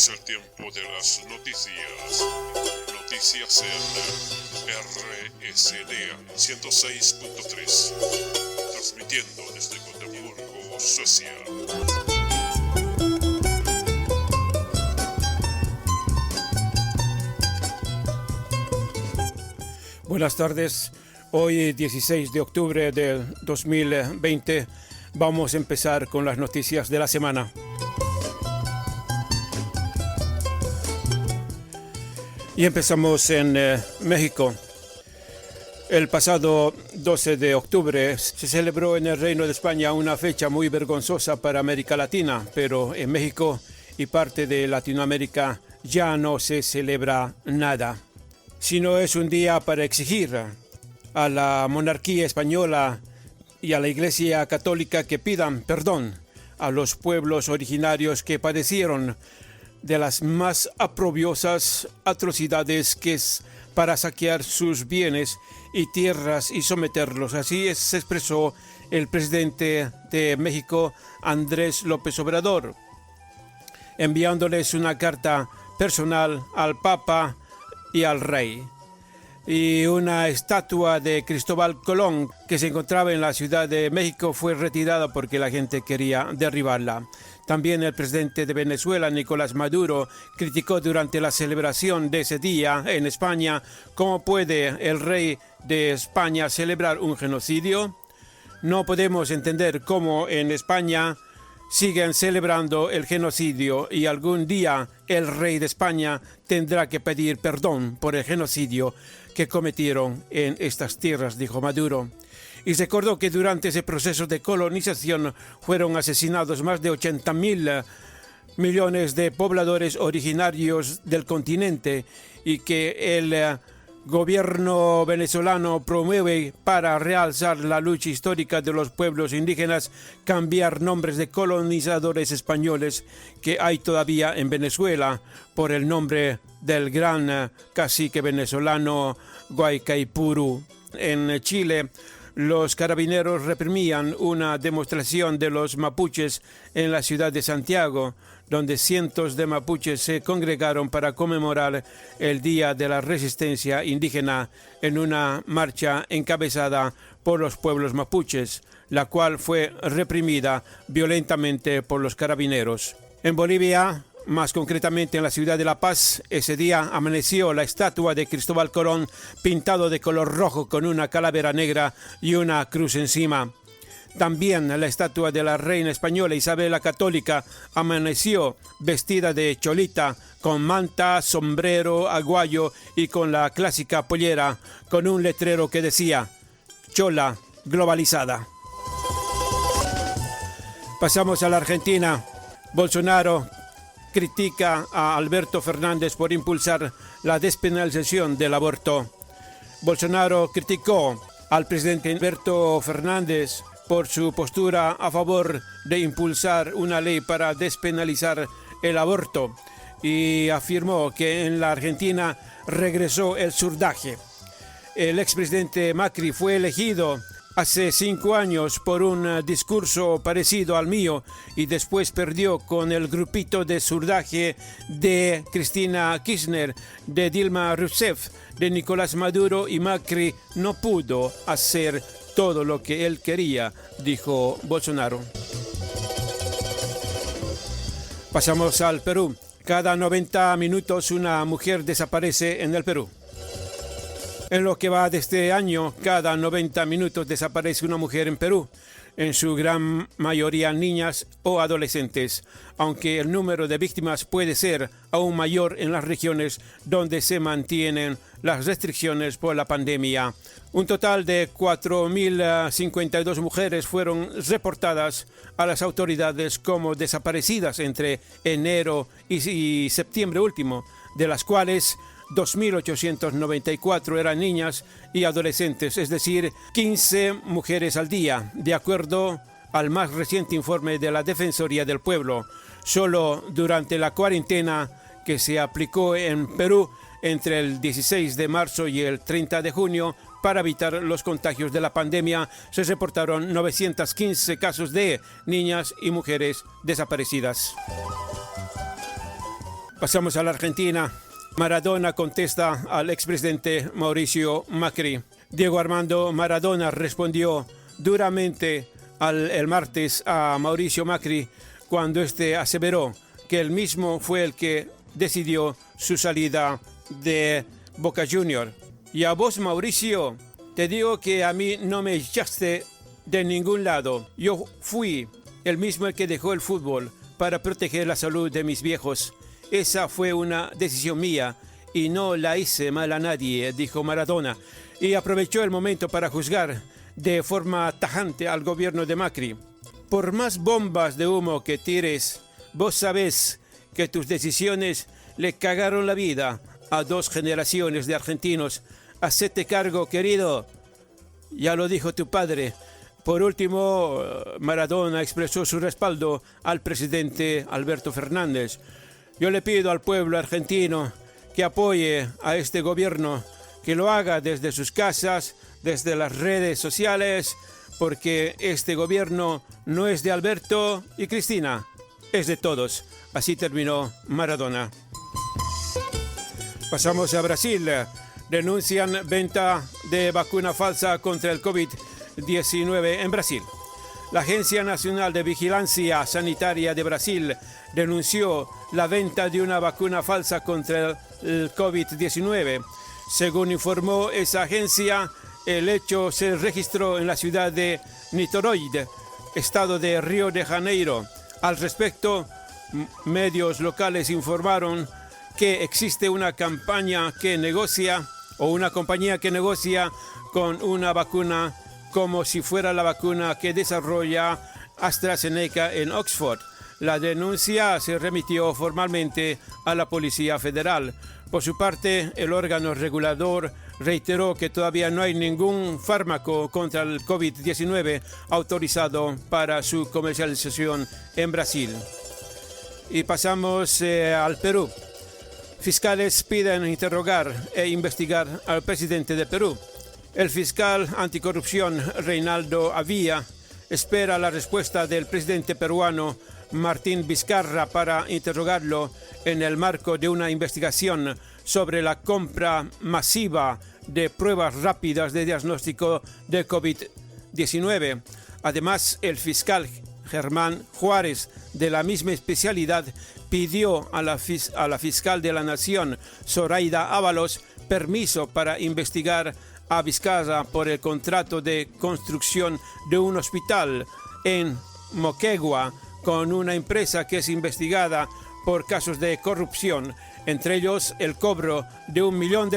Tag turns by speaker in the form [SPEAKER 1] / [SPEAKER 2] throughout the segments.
[SPEAKER 1] Es el tiempo de las noticias. Noticias en RSD 106.3. Transmitiendo desde Gotemburgo, Suecia.
[SPEAKER 2] Buenas tardes. Hoy, 16 de octubre del 2020, vamos a empezar con las noticias de la semana. Y empezamos en México. El pasado 12 de octubre se celebró en el Reino de España una fecha muy vergonzosa para América Latina, pero en México y parte de Latinoamérica ya no se celebra nada, sino es un día para exigir a la monarquía española y a la Iglesia Católica que pidan perdón a los pueblos originarios que padecieron de las más oprobiosas atrocidades que es para saquear sus bienes y tierras y someterlos. Así se expresó el presidente de México, Andrés López Obrador, enviándoles una carta personal al Papa y al Rey. Y una estatua de Cristóbal Colón que se encontraba en la Ciudad de México fue retirada porque la gente quería derribarla. También el presidente de Venezuela, Nicolás Maduro, criticó durante la celebración de ese día en España cómo puede el rey de España celebrar un genocidio. No podemos entender cómo en España siguen celebrando el genocidio y algún día el rey de España tendrá que pedir perdón por el genocidio que cometieron en estas tierras, dijo Maduro. Y recordó que durante ese proceso de colonización fueron asesinados más de 80.000 millones de pobladores originarios del continente y que el gobierno venezolano promueve para realzar la lucha histórica de los pueblos indígenas cambiar nombres de colonizadores españoles que hay todavía en Venezuela por el nombre del gran cacique venezolano Guaycaipuro. En Chile, los carabineros reprimían una demostración de los mapuches en la ciudad de Santiago, donde cientos de mapuches se congregaron para conmemorar el Día de la Resistencia Indígena en una marcha encabezada por los pueblos mapuches, la cual fue reprimida violentamente por los carabineros. En Bolivia, más concretamente en la ciudad de La Paz, ese día amaneció la estatua de Cristóbal Colón pintado de color rojo con una calavera negra y una cruz encima. También la estatua de la reina española Isabel la Católica amaneció vestida de cholita, con manta, sombrero, aguayo y con la clásica pollera, con un letrero que decía "Chola globalizada". Pasamos a la Argentina. Bolsonaro critica a Alberto Fernández por impulsar la despenalización del aborto. Bolsonaro criticó al presidente Alberto Fernández por su postura a favor de impulsar una ley para despenalizar el aborto y afirmó que en la Argentina regresó el surdaje. El expresidente Macri fue elegido hace 5 años por un discurso parecido al mío y después perdió con el grupito de surdaje de Cristina Kirchner, de Dilma Rousseff, de Nicolás Maduro, y Macri no pudo hacer todo lo que él quería, dijo Bolsonaro. Pasamos al Perú. Cada 90 minutos una mujer desaparece en el Perú. En lo que va de este año, cada 90 minutos desaparece una mujer en Perú, en su gran mayoría niñas o adolescentes, aunque el número de víctimas puede ser aún mayor en las regiones donde se mantienen las restricciones por la pandemia. Un total de 4.052 mujeres fueron reportadas a las autoridades como desaparecidas entre enero y septiembre último, de las cuales 2.894 eran niñas y adolescentes, es decir, 15 mujeres al día, de acuerdo al más reciente informe de la Defensoría del Pueblo. Solo durante la cuarentena que se aplicó en Perú entre el 16 de marzo y el 30 de junio para evitar los contagios de la pandemia, se reportaron 915 casos de niñas y mujeres desaparecidas. Pasamos a la Argentina. Maradona contesta al expresidente Mauricio Macri. Diego Armando Maradona respondió duramente el martes a Mauricio Macri cuando éste aseveró que él mismo fue el que decidió su salida de Boca Juniors. Y a vos, Mauricio, te digo que a mí no me echaste de ningún lado. Yo fui el mismo el que dejó el fútbol para proteger la salud de mis viejos. Esa fue una decisión mía y no la hice mal a nadie, dijo Maradona. Y aprovechó el momento para juzgar de forma tajante al gobierno de Macri. Por más bombas de humo que tires, vos sabés que tus decisiones le cagaron la vida a 2 generaciones de argentinos. Hacete cargo, querido. Ya lo dijo tu padre. Por último, Maradona expresó su respaldo al presidente Alberto Fernández. Yo le pido al pueblo argentino que apoye a este gobierno, que lo haga desde sus casas, desde las redes sociales, porque este gobierno no es de Alberto y Cristina, es de todos. Así terminó Maradona. Pasamos a Brasil. Denuncian venta de vacuna falsa contra el COVID-19 en Brasil. La Agencia Nacional de Vigilancia Sanitaria de Brasil denunció la venta de una vacuna falsa contra el COVID-19. Según informó esa agencia, el hecho se registró en la ciudad de Niterói, estado de Río de Janeiro. Al respecto, medios locales informaron que existe una campaña que negocia o una compañía que negocia con una vacuna como si fuera la vacuna que desarrolla AstraZeneca en Oxford. La denuncia se remitió formalmente a la Policía Federal. Por su parte, el órgano regulador reiteró que todavía no hay ningún fármaco contra el COVID-19 autorizado para su comercialización en Brasil. Y pasamos al Perú. Fiscales piden interrogar e investigar al presidente de Perú. El fiscal anticorrupción Reinaldo Avia espera la respuesta del presidente peruano Martín Vizcarra para interrogarlo en el marco de una investigación sobre la compra masiva de pruebas rápidas de diagnóstico de COVID-19. Además, el fiscal Germán Juárez, de la misma especialidad, pidió a la fiscal de la Nación, Zoraida Ábalos, permiso para investigar a Vizcarra por el contrato de construcción de un hospital en Moquegua con una empresa que es investigada por casos de corrupción, entre ellos el cobro de $1 millón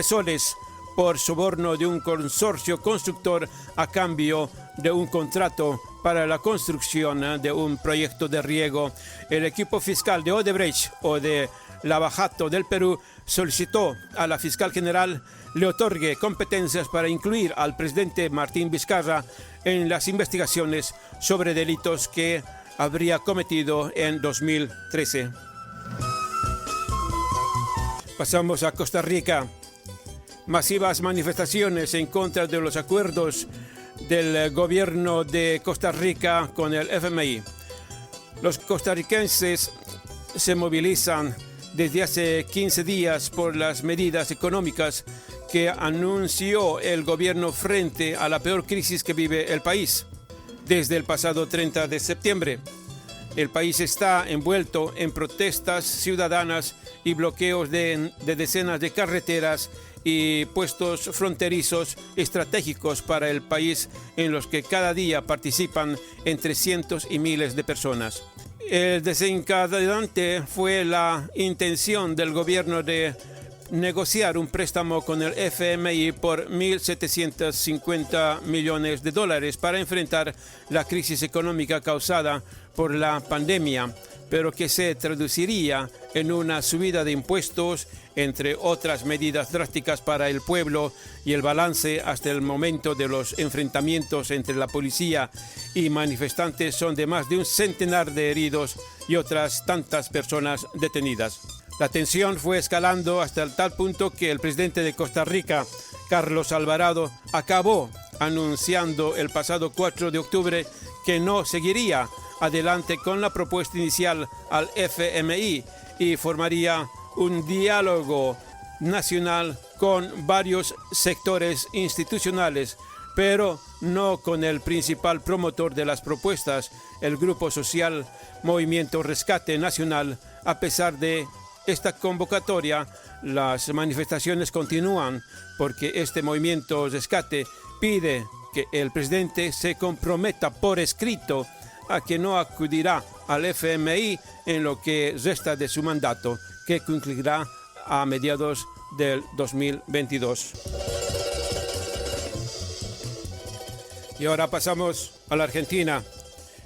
[SPEAKER 2] por soborno de un consorcio constructor a cambio de un contrato para la construcción de un proyecto de riego. El equipo fiscal de Odebrecht o de Lavajato del Perú solicitó a la fiscal general le otorgue competencias para incluir al presidente Martín Vizcarra en las investigaciones sobre delitos que habría cometido en 2013. Pasamos a Costa Rica. Masivas manifestaciones en contra de los acuerdos del gobierno de Costa Rica con el FMI. Los costarricenses se movilizan desde hace 15 días por las medidas económicas que anunció el gobierno frente a la peor crisis que vive el país. Desde el pasado 30 de septiembre, el país está envuelto en protestas ciudadanas y bloqueos de decenas de carreteras y puestos fronterizos estratégicos para el país en los que cada día participan entre cientos y miles de personas. El desencadenante fue la intención del gobierno de negociar un préstamo con el FMI por $1.750 millones para enfrentar la crisis económica causada por la pandemia, pero que se traduciría en una subida de impuestos, entre otras medidas drásticas para el pueblo, y el balance hasta el momento de los enfrentamientos entre la policía y manifestantes son de más de un centenar de heridos y otras tantas personas detenidas. La tensión fue escalando hasta el tal punto que el presidente de Costa Rica, Carlos Alvarado, acabó anunciando el pasado 4 de octubre que no seguiría adelante con la propuesta inicial al FMI y formaría un diálogo nacional con varios sectores institucionales, pero no con el principal promotor de las propuestas, el grupo social Movimiento Rescate Nacional. A pesar de esta convocatoria, las manifestaciones continúan porque este movimiento rescate pide que el presidente se comprometa por escrito a que no acudirá al FMI en lo que resta de su mandato, que concluirá a mediados del 2022. Y ahora pasamos a la Argentina.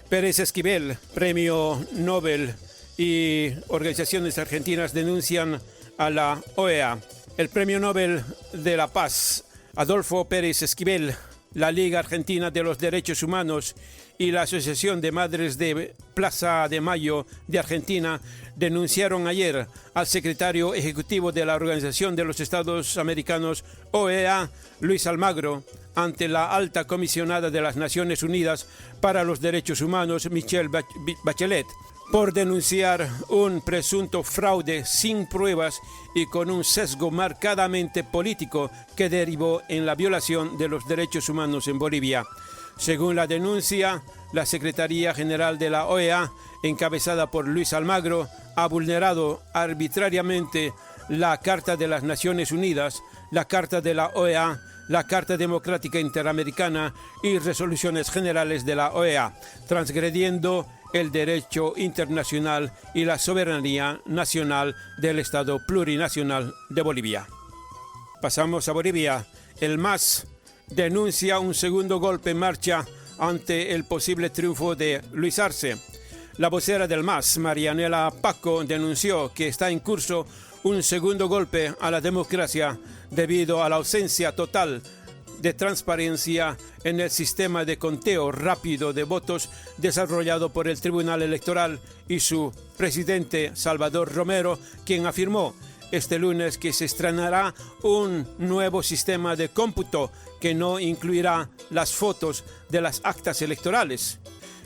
[SPEAKER 2] Pérez Esquivel, Premio Nobel, y organizaciones argentinas denuncian a la OEA. El Premio Nobel de la Paz, Adolfo Pérez Esquivel, la Liga Argentina de los Derechos Humanos y la Asociación de Madres de Plaza de Mayo de Argentina denunciaron ayer al secretario ejecutivo de la Organización de los Estados Americanos, OEA, Luis Almagro, ante la alta comisionada de las Naciones Unidas para los Derechos Humanos, Michelle Bachelet, por denunciar un presunto fraude sin pruebas y con un sesgo marcadamente político que derivó en la violación de los derechos humanos en Bolivia. Según la denuncia, la Secretaría General de la OEA, encabezada por Luis Almagro, ha vulnerado arbitrariamente la Carta de las Naciones Unidas, la Carta de la OEA, la Carta Democrática Interamericana y resoluciones generales de la OEA, transgrediendo el derecho internacional y la soberanía nacional del Estado plurinacional de Bolivia. Pasamos a Bolivia. El MAS denuncia un segundo golpe en marcha ante el posible triunfo de Luis Arce. La vocera del MAS, Marianela Paco, denunció que está en curso un segundo golpe a la democracia debido a la ausencia total de transparencia en el sistema de conteo rápido de votos desarrollado por el Tribunal Electoral y su presidente Salvador Romero, quien afirmó este lunes que se estrenará un nuevo sistema de cómputo que no incluirá las fotos de las actas electorales.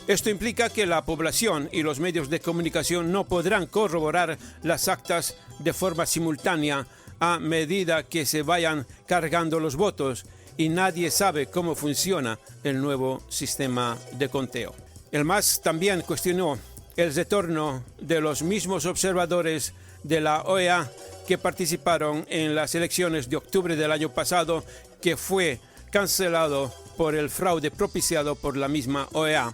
[SPEAKER 2] Esto implica que la población y los medios de comunicación no podrán corroborar las actas de forma simultánea a medida que se vayan cargando los votos, y nadie sabe cómo funciona el nuevo sistema de conteo. El MAS también cuestionó el retorno de los mismos observadores de la OEA que participaron en las elecciones de octubre del año pasado, que fue cancelado por el fraude propiciado por la misma OEA.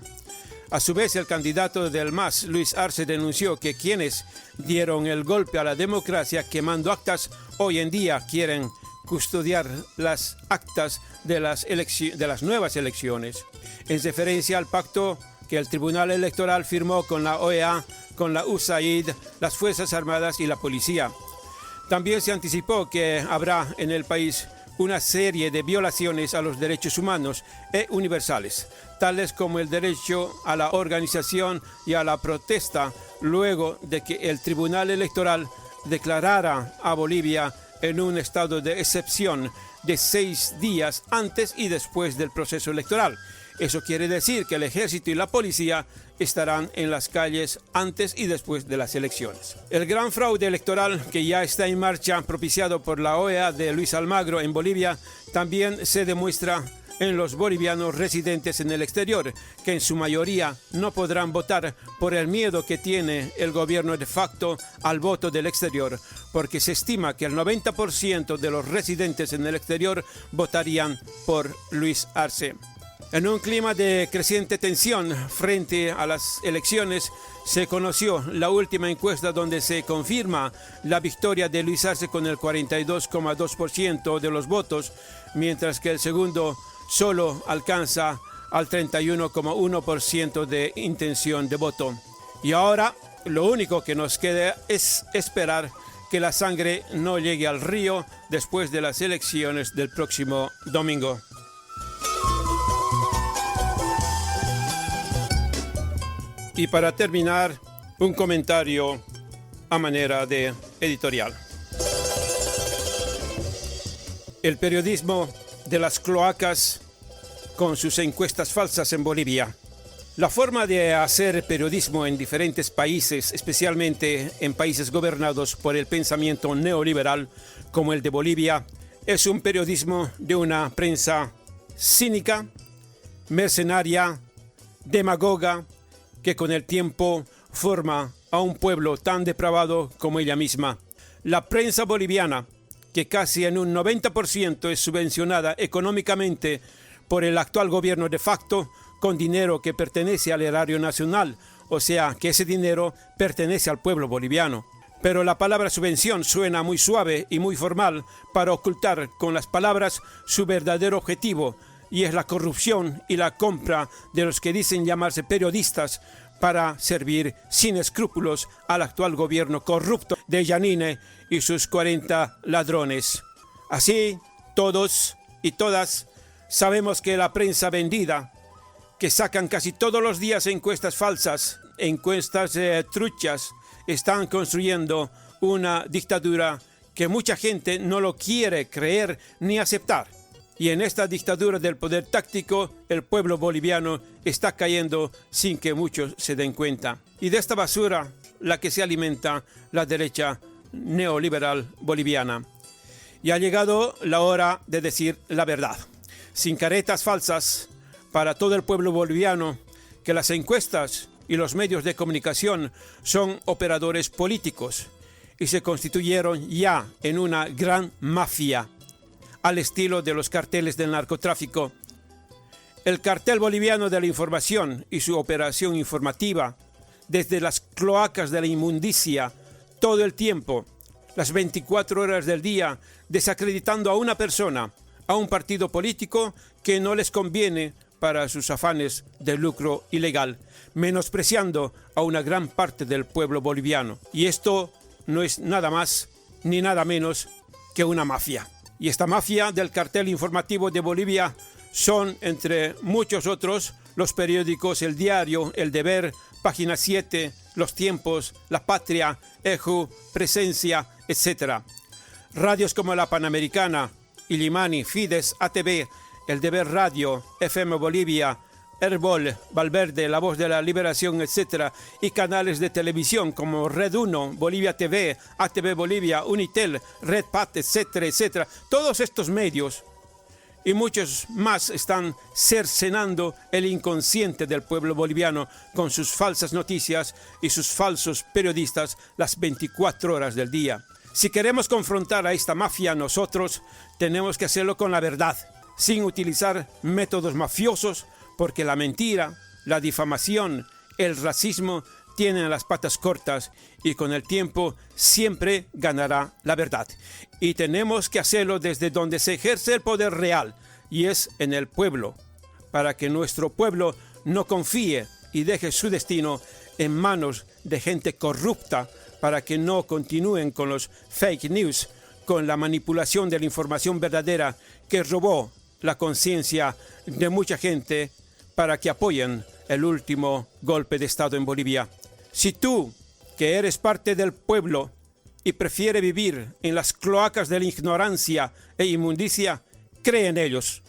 [SPEAKER 2] A su vez, el candidato del MAS, Luis Arce, denunció que quienes dieron el golpe a la democracia quemando actas, hoy en día quieren custodiar las actas de las nuevas elecciones, en referencia al pacto que el Tribunal Electoral firmó con la OEA, con la USAID, las Fuerzas Armadas y la Policía. También se anticipó que habrá en el país una serie de violaciones a los derechos humanos e universales, tales como el derecho a la organización y a la protesta, luego de que el Tribunal Electoral declarara a Bolivia en un estado de excepción de 6 días antes y después del proceso electoral. Eso quiere decir que el ejército y la policía estarán en las calles antes y después de las elecciones. El gran fraude electoral que ya está en marcha, propiciado por la OEA de Luis Almagro en Bolivia, también se demuestra en los bolivianos residentes en el exterior, que en su mayoría no podrán votar por el miedo que tiene el gobierno de facto al voto del exterior, porque se estima que el 90% de los residentes en el exterior votarían por Luis Arce. En un clima de creciente tensión frente a las elecciones, se conoció la última encuesta donde se confirma la victoria de Luis Arce con el 42,2% de los votos, mientras que el segundo solo alcanza al 31,1% de intención de voto. Y ahora lo único que nos queda es esperar que la sangre no llegue al río después de las elecciones del próximo domingo. Y para terminar, un comentario a manera de editorial. El periodismo de las cloacas con sus encuestas falsas en Bolivia. La forma de hacer periodismo en diferentes países, especialmente en países gobernados por el pensamiento neoliberal, como el de Bolivia, es un periodismo de una prensa cínica, mercenaria, demagoga, que con el tiempo forma a un pueblo tan depravado como ella misma. La prensa boliviana, que casi en un 90% es subvencionada económicamente por el actual gobierno de facto, con dinero que pertenece al erario nacional, o sea que ese dinero pertenece al pueblo boliviano. Pero la palabra subvención suena muy suave y muy formal para ocultar con las palabras su verdadero objetivo, y es la corrupción y la compra de los que dicen llamarse periodistas para servir sin escrúpulos al actual gobierno corrupto de Yanine y sus 40 ladrones. Así, todos y todas sabemos que la prensa vendida, que sacan casi todos los días encuestas falsas, encuestas truchas, están construyendo una dictadura que mucha gente no lo quiere creer ni aceptar. Y en esta dictadura del poder táctico, el pueblo boliviano está cayendo sin que muchos se den cuenta. Y de esta basura, la que se alimenta la derecha neoliberal boliviana. Y ha llegado la hora de decir la verdad, sin caretas falsas, para todo el pueblo boliviano, que las encuestas y los medios de comunicación son operadores políticos y se constituyeron ya en una gran mafia, al estilo de los carteles del narcotráfico. El cartel boliviano de la información y su operación informativa, desde las cloacas de la inmundicia, todo el tiempo, las 24 horas del día, desacreditando a una persona, a un partido político que no les conviene para sus afanes de lucro ilegal, menospreciando a una gran parte del pueblo boliviano. Y esto no es nada más ni nada menos que una mafia. Y esta mafia del cartel informativo de Bolivia son, entre muchos otros, los periódicos El Diario, El Deber, Página 7, Los Tiempos, La Patria, Eju, Presencia, etc. Radios como La Panamericana, Illimani, Fides, ATV, El Deber Radio, FM Bolivia, Herbol, Valverde, La Voz de la Liberación, etc. Y canales de televisión como Red 1, Bolivia TV, ATV Bolivia, Unitel, Red Pat, etcétera, etcétera. Todos estos medios y muchos más están cercenando el inconsciente del pueblo boliviano con sus falsas noticias y sus falsos periodistas las 24 horas del día. Si queremos confrontar a esta mafia nosotros, tenemos que hacerlo con la verdad, sin utilizar métodos mafiosos, porque la mentira, la difamación, el racismo tienen las patas cortas y con el tiempo siempre ganará la verdad. Y tenemos que hacerlo desde donde se ejerce el poder real, y es en el pueblo, para que nuestro pueblo no confíe y deje su destino en manos de gente corrupta, para que no continúen con los fake news, con la manipulación de la información verdadera que robó la conciencia de mucha gente para que apoyen el último golpe de Estado en Bolivia. Si tú, que eres parte del pueblo y prefiere vivir en las cloacas de la ignorancia e inmundicia, cree en ellos,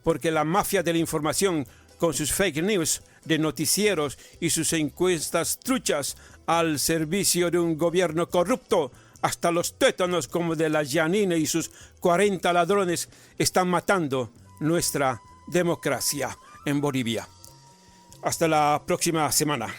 [SPEAKER 2] porque la mafia de la información, con sus fake news de noticieros y sus encuestas truchas al servicio de un gobierno corrupto, hasta los tétanos como de la Yanine y sus 40 ladrones, están matando nuestra democracia en Bolivia. Hasta la próxima semana.